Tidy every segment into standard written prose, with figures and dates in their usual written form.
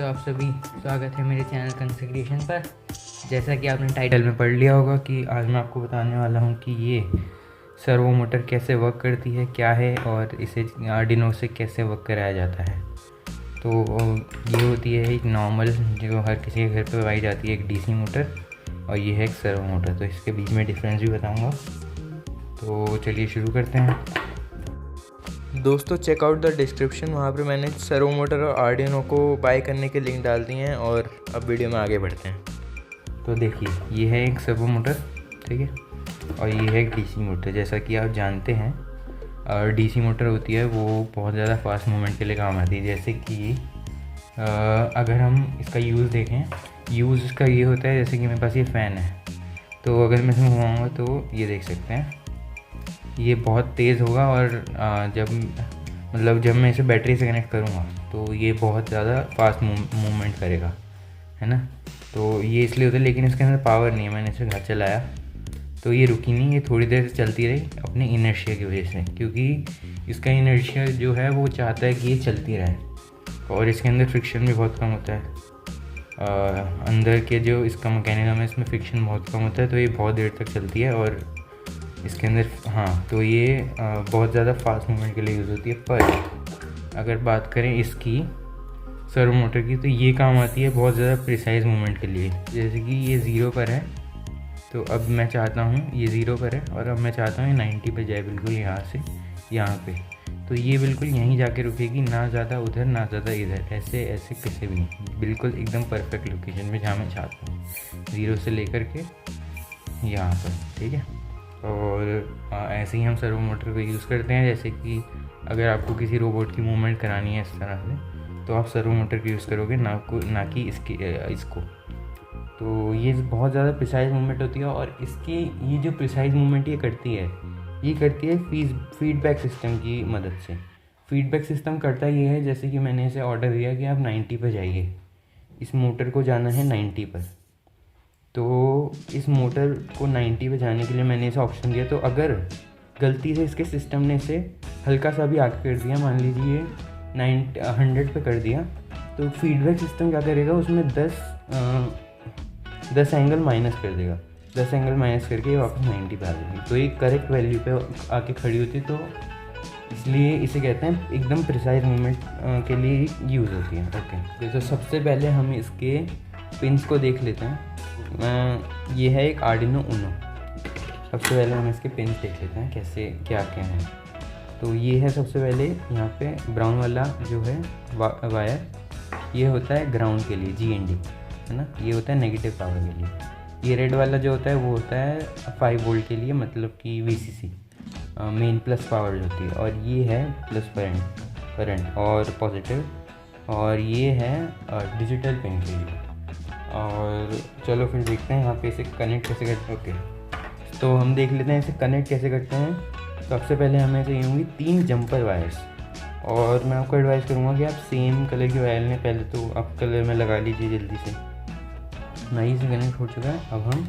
तो आप सभी स्वागत है मेरे चैनल कंसेक्रेशन पर। जैसा कि आपने टाइटल में पढ़ लिया होगा कि आज मैं आपको बताने वाला हूं कि ये सर्वो मोटर कैसे वर्क करती है, क्या है और इसे आर्डिनो से कैसे वर्क कराया जाता है। तो ये होती है एक नॉर्मल जो हर किसी के घर पे पाई जाती है एक डीसी मोटर, और ये है एक सर्वो मोटर। तो इसके बीच में डिफरेंस भी बताऊँगा। तो चलिए शुरू करते हैं। दोस्तों चेकआउट द डिस्क्रिप्शन, वहाँ पे मैंने सर्वो मोटर और आर्डिनो को बाय करने के लिंक डाल दिए हैं। और अब वीडियो में आगे बढ़ते हैं। तो देखिए ये है एक सर्वो मोटर, ठीक है, और ये है एक डीसी मोटर। जैसा कि आप जानते हैं और डीसी मोटर होती है वो बहुत ज़्यादा फास्ट मूवमेंट के लिए काम आती है। जैसे कि अगर हम इसका यूज़ देखें, यूज़ इसका ये होता है जैसे कि मेरे पास ये फ़ैन है, तो अगर मैं इसमें घुमाऊँगा तो ये देख सकते हैं ये बहुत तेज़ होगा। और जब मैं इसे बैटरी से कनेक्ट करूँगा तो ये बहुत ज़्यादा फास्ट मूवमेंट करेगा, है ना। तो ये इसलिए होता है, लेकिन इसके अंदर पावर नहीं है। मैंने इसे घर चलाया तो ये रुकी नहीं, ये थोड़ी देर से चलती रही अपने इनर्शिया की वजह से, क्योंकि इसका इनर्शिया जो है वो चाहता है कि ये चलती रहे। और इसके अंदर फ्रिक्शन भी बहुत कम होता है। अंदर के जो इसका मैकेनिज्म है इसमें फ्रिक्शन बहुत कम होता है, तो ये बहुत देर तक चलती है। और इसके अंदर तो ये बहुत ज़्यादा फास्ट मूवमेंट के लिए यूज़ होती है। पर अगर बात करें इसकी सर्वो मोटर की, तो ये काम आती है बहुत ज़्यादा प्रिसाइज मूवमेंट के लिए। जैसे कि ये 0 पर है, तो अब मैं चाहता हूँ ये 0 पर है और अब मैं चाहता हूँ ये 90 पे जाए, बिल्कुल यहाँ से यहाँ पे। तो ये बिल्कुल यहीं जाके रुकेगी, ना ज़्यादा उधर ना ज़्यादा इधर, ऐसे ऐसे किसी भी नहीं, बिल्कुल एकदम परफेक्ट लोकेशन में जहाँ मैं चाहता हूँ, 0 से लेकर के यहाँ पर, ठीक है। और ऐसे ही हम सर्वो मोटर को यूज़ करते हैं। जैसे कि अगर आपको किसी रोबोट की मूवमेंट करानी है इस तरह से, तो आप सर्वो मोटर को यूज़ करोगे, ना कि इसको। तो ये बहुत ज़्यादा प्रिसाइज मूवमेंट होती है। और इसकी ये जो प्रिसाइज मूवमेंट ये करती है फीडबैक सिस्टम की मदद से। फीडबैक सिस्टम करता ये है, जैसे कि मैंने इसे ऑर्डर दिया कि आप 90 पर जाइए, इस मोटर को जाना है 90 पर। तो इस मोटर को 90 पे जाने के लिए मैंने इसे ऑप्शन दिया। तो अगर गलती से इसके सिस्टम ने इसे हल्का सा भी आगे कर दिया, मान लीजिए 100 पे कर दिया, तो फीडबैक सिस्टम क्या करेगा, उसमें 10 एंगल माइनस कर देगा। 10 एंगल माइनस करके ये वापस 90 पे आ जाएगी। तो ये करेक्ट वैल्यू पे आके खड़ी होती है। तो इसलिए इसे कहते हैं एकदम प्रिसाइज मूवमेंट के लिए यूज़ होती है। ओके, तो सबसे पहले हम इसके पिंस को देख लेते हैं। ये है एक आर्डिनो उनो। सबसे पहले हम इसके पिंस देख लेते हैं कैसे क्या क्या है। तो ये है सबसे पहले यहाँ पे ब्राउन वाला जो है वायर, ये होता है ग्राउंड के लिए, GND, है ना। ये होता है नेगेटिव पावर के लिए। ये रेड वाला जो होता है वो होता है 5 वोल्ट के लिए, मतलब कि VCC, मेन प्लस पावर जो होती है। और ये है प्लस करंट और पॉजिटिव। और ये है डिजिटल पिन के लिए। और चलो फिर देखते हैं यहाँ पे इसे कनेक्ट कैसे करते हैं। ओके, तो हम देख लेते हैं इसे कनेक्ट कैसे करते हैं। सबसे पहले हमें चाहिए होंगी 3 जंपर वायर्स। और मैं आपको एडवाइस करूँगा कि आप सेम कलर की वायर लें। पहले तो आप कलर में लगा लीजिए जल्दी से। नहीं से कनेक्ट हो चुका है, अब हम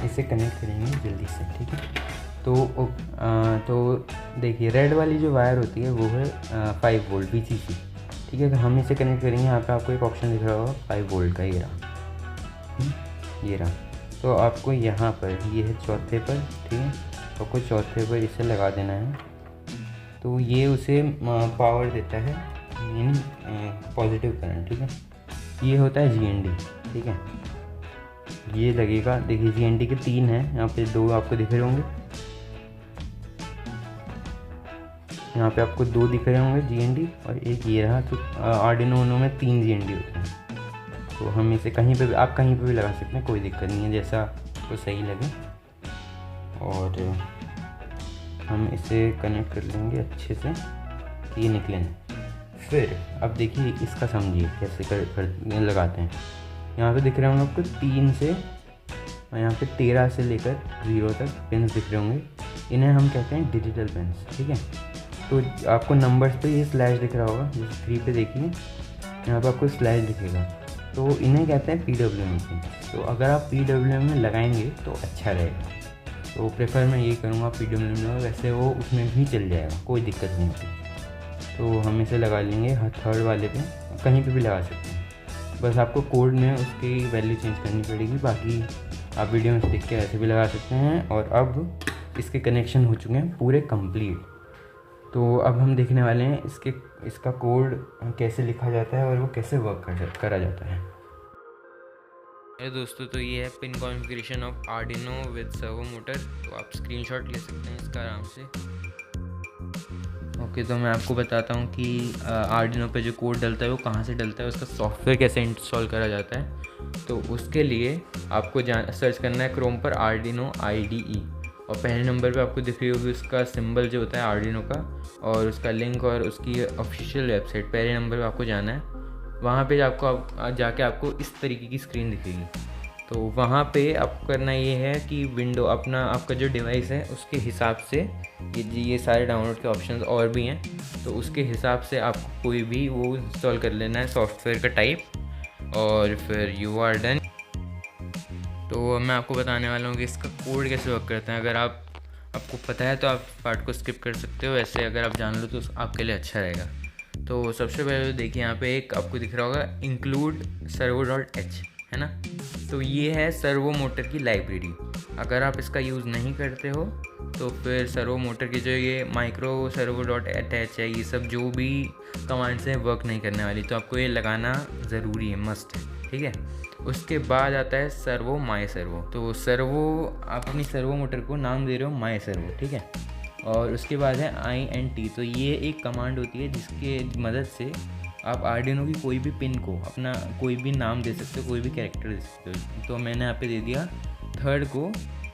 इसे कनेक्ट करेंगे जल्दी से, ठीक है। तो देखिए रेड वाली जो वायर होती है वो है 5 वोल्ट VCC, ठीक है। तो हम इसे कनेक्ट करेंगे। यहाँ पे आपको एक ऑप्शन दिख रहा होगा 5 वोल्ट का, ये रहा। तो आपको यहाँ पर ये है चौथे पर, ठीक है, आपको चौथे पर इसे लगा देना है। तो ये उसे पावर देता है, मीन पॉजिटिव करंट, ठीक है। ये होता है GND, ठीक है। ये लगेगा, देखिए GND के 3 हैं, यहाँ पे 2 आपको दिख रहे होंगे, यहाँ पे आपको 2 दिख रहे होंगे GND, और एक ये रहा। तो आर्डिनो उनो में 3 GND होते हैं। तो हम इसे कहीं पे भी, आप कहीं पे भी लगा सकते हैं, कोई दिक्कत नहीं है, जैसा आपको सही लगे। और हम इसे कनेक्ट कर लेंगे अच्छे से, ये निकले नहीं। फिर अब देखिए इसका समझिए कैसे कर लगाते हैं। यहाँ पे दिख रहे होंगे आपको 3 से, और यहाँ पे 13 से लेकर 0 तक पिन्स दिख रहे होंगे। इन्हें हम कहते हैं डिजिटल पिन्स, ठीक है। तो आपको नंबर्स पे ये स्लैश दिख रहा होगा, जैसे 3 पे देखिए यहाँ पे आपको स्लैश दिखेगा। तो इन्हें कहते हैं PWM पिन। तो अगर आप PWM में लगाएंगे तो अच्छा रहेगा। तो प्रेफर मैं ये करूँगा PWM में, वैसे वो उसमें भी चल जाएगा, कोई दिक्कत नहीं होती। तो हम इसे लगा लेंगे थर्ड वाले पे, कहीं पे भी लगा सकते हैं। बस आपको कोड में उसकी वैल्यू चेंज करनी पड़ेगी, बाकी आप वीडियो में देख के ऐसे भी लगा सकते हैं। और अब इसके कनेक्शन हो चुके हैं पूरे कंप्लीट। तो अब हम देखने वाले हैं इसका कोड कैसे लिखा जाता है और वो कैसे वर्क करा जाता है। दोस्तों, तो ये है pin configuration of Arduino with servo motor. तो आप स्क्रीनशॉट ले सकते हैं इसका आराम से। ओके, तो मैं आपको बताता हूँ कि आर्डिनो पे जो कोड डलता है वो कहाँ से डलता है, उसका सॉफ्टवेयर कैसे इंस्टॉल करा जाता है। तो उसके लिए आपको सर्च करना है क्रोम पर आर्डिनो IDE, और पहले नंबर पे आपको दिख रही होगी उसका सिंबल जो होता है आर्डिनो का, और उसका लिंक और उसकी ऑफिशियल वेबसाइट। पहले नंबर पे आपको जाना है, वहाँ पे जाके आपको इस तरीके की स्क्रीन दिखेगी। तो वहाँ पे आपको करना ये है कि विंडो आपका जो डिवाइस है उसके हिसाब से ये सारे डाउनलोड के ऑप्शंस और भी हैं, तो उसके हिसाब से आपको कोई भी वो इंस्टॉल कर लेना है सॉफ्टवेयर का टाइप, और फिर यू आर डन। तो मैं आपको बताने वाला हूँ कि इसका कोड कैसे वर्क करता है। अगर आपको पता है तो आप पार्ट को स्किप कर सकते हो, वैसे अगर आप जान लो तो आपके लिए अच्छा रहेगा। तो सबसे पहले देखिए यहाँ पे एक आपको दिख रहा होगा इंक्लूड servo.h, है ना। तो ये है सर्वो मोटर की लाइब्रेरी। अगर आप इसका यूज़ नहीं करते हो तो फिर सर्वो मोटर की जो ये माइक्रो servo.h है, ये सब जो भी कमांड्स हैं वर्क नहीं करने वाली, तो आपको ये लगाना ज़रूरी है, मस्ट है, ठीक है। उसके बाद आता है सर्वो माई सर्वो। तो सर्वो, आप अपनी सर्वो मोटर को नाम दे रहे हो माई सर्वो, ठीक है। और उसके बाद है INT। तो ये एक कमांड होती है जिसके मदद से आप आर्डिनो की कोई भी पिन को अपना कोई भी नाम दे सकते हो, कोई भी कैरेक्टर दे सकते हो। तो मैंने यहाँ पे दे दिया थर्ड को,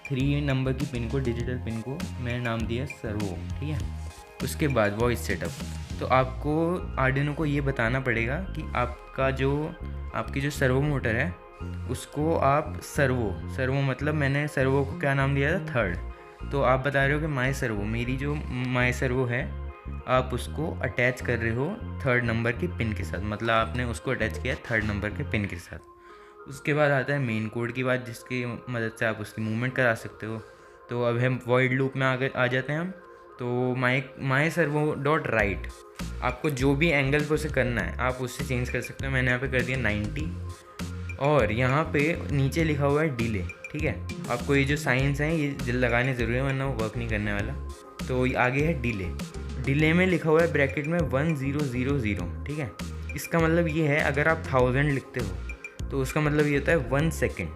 3 नंबर की पिन को, डिजिटल पिन को मैंने नाम दिया सर्वो, ठीक है। उसके बाद वॉइस सेटअप। तो आपको आर्डिनो को ये बताना पड़ेगा कि आपकी जो सर्वो मोटर है उसको आप सर्वो मतलब मैंने सर्वो को क्या नाम दिया था, थर्ड। तो आप बता रहे हो कि माई सर्वो, मेरी जो माई सर्वो है आप उसको अटैच कर रहे हो थर्ड नंबर की पिन के साथ, मतलब आपने उसको अटैच किया थर्ड नंबर के पिन के साथ। उसके बाद आता है मेन कोड की बात, जिसकी मदद से आप उसकी मूवमेंट करा सकते हो। तो अब हम वॉइड लूप में आ जाते हैं हम। तो माई सर्वो डॉट राइट, आपको जो भी एंगल पर उसे करना है आप उससे चेंज कर सकते हो। मैंने यहाँ पे कर दिया 90, और यहाँ पे नीचे लिखा हुआ है डिले, ठीक है। आपको ये जो साइंस हैं ये लगाने ज़रूरी है, वरना वो वर्क नहीं करने वाला। तो आगे है डिले में लिखा हुआ है ब्रैकेट में 1000, ठीक है। इसका मतलब ये है, अगर आप 1000 लिखते हो तो उसका मतलब ये होता है 1 सेकेंड,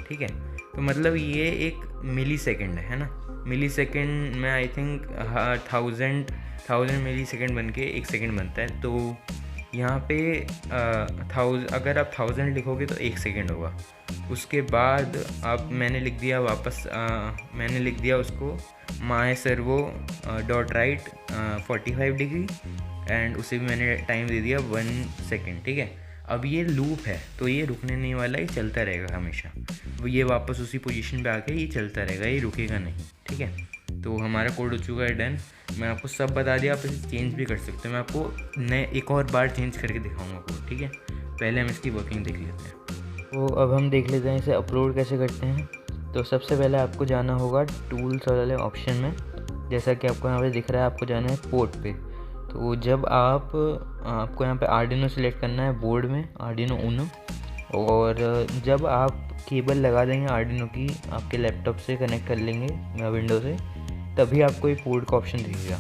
ठीक है। तो मतलब ये एक मिली सेकेंड है ना। मिली सेकेंड में आई थिंक 1000 मिली सेकेंड बन के 1 सेकेंड बनता है। तो यहाँ पे अगर आप 1000 लिखोगे तो 1 सेकेंड होगा। उसके बाद मैंने लिख दिया उसको माई सर्वो डॉट राइट 45 डिग्री, एंड उसे भी मैंने टाइम दे दिया 1 सेकेंड, ठीक है। अब ये लूप है तो ये रुकने नहीं वाला, ये चलता रहेगा हमेशा। ये वापस उसी पोजीशन पे आके ये चलता रहेगा, ये रुकेगा नहीं, ठीक है। तो हमारा कोड हो चुका है डन। मैं आपको सब बता दिया, आप इसे चेंज भी कर सकते हो। मैं आपको एक और बार चेंज करके दिखाऊंगा कोड, ठीक है। पहले हम इसकी वर्किंग देख लेते हैं। तो अब हम देख लेते हैं इसे अपलोड कैसे करते हैं। तो सबसे पहले आपको जाना होगा टूल्स वाले ऑप्शन में, जैसा कि आपको यहाँ पे दिख रहा है, आपको जाना है पोर्ट पे। तो जब आपको यहाँ पे आर्डिनो सेलेक्ट करना है बोर्ड में, आर्डिनो ऊनो, और जब आप केबल लगा देंगे आर्डिनो की, आपके लैपटॉप से कनेक्ट कर लेंगे विंडो से, तभी आपको ये पोर्ट का ऑप्शन दिखेगा,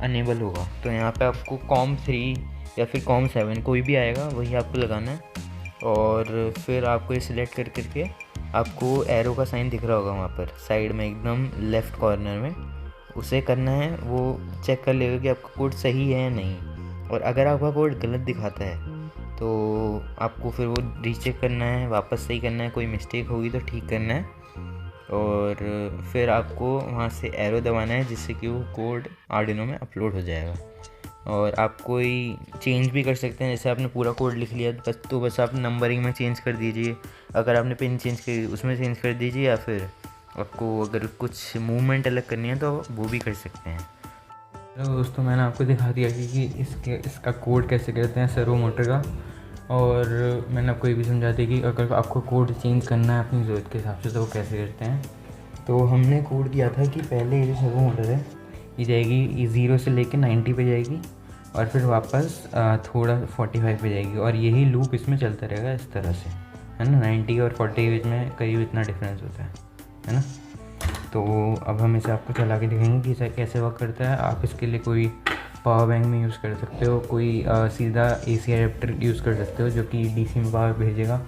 अनेबल होगा। तो यहाँ पे आपको COM3 या फिर COM7 कोई भी आएगा, वही आपको लगाना है। और फिर आपको ये सिलेक्ट करके आपको एरो का साइन दिख रहा होगा वहाँ पर साइड में एकदम लेफ़्ट कॉर्नर में, उसे करना है। वो चेक कर लेगा कि आपका कोड सही है या नहीं, और अगर आपका कोड गलत दिखाता है तो आपको फिर वो रीचेक करना है, वापस सही करना है, कोई मिस्टेक होगी तो ठीक करना है, और फिर आपको वहाँ से एरो दबाना है जिससे कि वो कोड आर्डिनो में अपलोड हो जाएगा। और आप कोई चेंज भी कर सकते हैं, जैसे आपने पूरा कोड लिख लिया बस आप नंबरिंग में चेंज कर दीजिए, अगर आपने पिन चेंज की उसमें चेंज कर दीजिए, या फिर आपको अगर कुछ मूवमेंट अलग करनी है तो वो भी कर सकते हैं। तो दोस्तों, मैंने आपको दिखा दिया कि इसका कोड कैसे करते हैं सर्वो मोटर का, और मैंने आपको ये भी समझा दिया कि अगर आपको कोड चेंज करना है अपनी ज़रूरत के हिसाब से तो वो कैसे करते हैं। तो हमने कोड किया था कि पहले ये जो सर्वो मोटर है ये जाएगी 0 से लेकर 90 पे जाएगी, और फिर वापस थोड़ा 45 पे जाएगी, और यही लूप इसमें चलता रहेगा इस तरह से, है ना। 90 और 40 के बीच में करीब इतना डिफरेंस होता है ना। तो अब हम इसे आपको चला के दिखाएंगे कि इसे कैसे वर्क करता है। आप इसके लिए कोई पावर बैंक में यूज़ कर सकते हो, कोई सीधा AC एडेप्टर यूज़ कर सकते हो जो कि DC में पावर भेजेगा,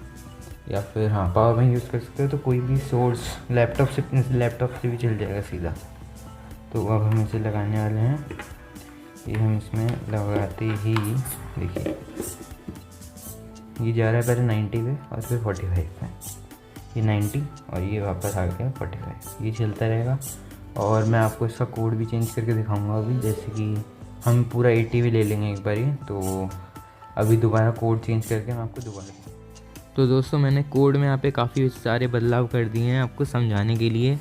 या फिर हाँ पावर बैंक यूज़ कर सकते हो। तो कोई भी सोर्स लैपटॉप से भी चल जाएगा सीधा। तो अब हम इसे लगाने वाले हैं। ये हम इसमें लगाते ही देखिए ये जा रहा है पहले 90 पे और फिर 45 पे, ये 90 और ये वापस आ गया 45। ये चलता रहेगा। और मैं आपको इसका कोड भी चेंज करके दिखाऊंगा अभी, जैसे कि हम पूरा 80 भी ले लेंगे एक बार ही। तो अभी दोबारा कोड चेंज करके मैं आपको दोबारा, तो दोस्तों मैंने कोड में यहाँ पे काफ़ी सारे बदलाव कर दिए हैं आपको समझाने के लिए।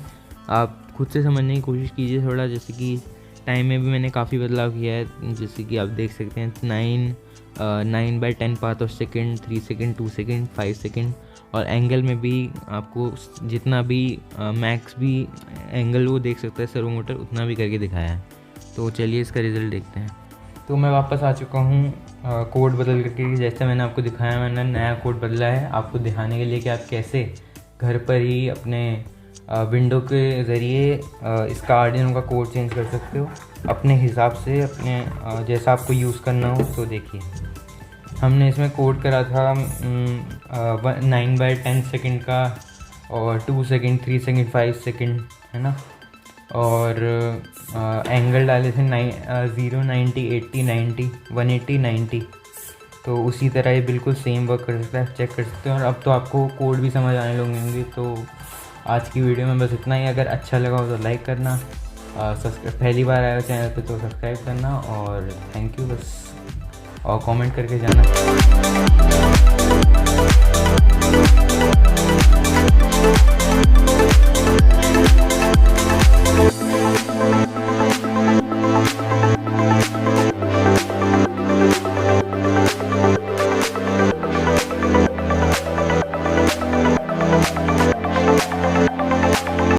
आप खुद से समझने की कोशिश कीजिए थोड़ा। जैसे कि टाइम में भी मैंने काफ़ी बदलाव किया है, जैसे कि आप देख सकते हैं 9/10 path of second, 3 second, 2 second, 5 second. और एंगल में भी आपको जितना भी मैक्स भी एंगल वो देख सकता है सर्वो मोटर, उतना भी करके दिखाया है। तो चलिए इसका रिज़ल्ट देखते हैं। तो मैं वापस आ चुका हूँ कोड बदल करके। जैसे मैंने आपको दिखाया, मैंने नया कोड बदला है आपको दिखाने के लिए कि आप कैसे घर पर ही अपने विंडो के ज़रिए इसका आर्डिनो का कोड चेंज कर सकते हो अपने हिसाब से, अपने जैसा आपको यूज़ करना हो। तो देखिए हमने इसमें कोड करा था 9/10 सेकेंड का, और 2 सेकेंड, 3 सेकेंड, 5 सेकेंड, है ना। और एंगल डाले थे 0, 90, 80, 90, 180, 90। तो उसी तरह ये बिल्कुल सेम वर्क कर सकता है, चेक कर सकते हो। और अब तो आपको कोड भी समझ आने लगेंगे। तो आज की वीडियो में बस इतना ही। अगर अच्छा लगा हो तो लाइक करना, पहली बार आए हो चैनल पे तो सब्सक्राइब करना, और थैंक यू बस। और कमेंट करके जाना।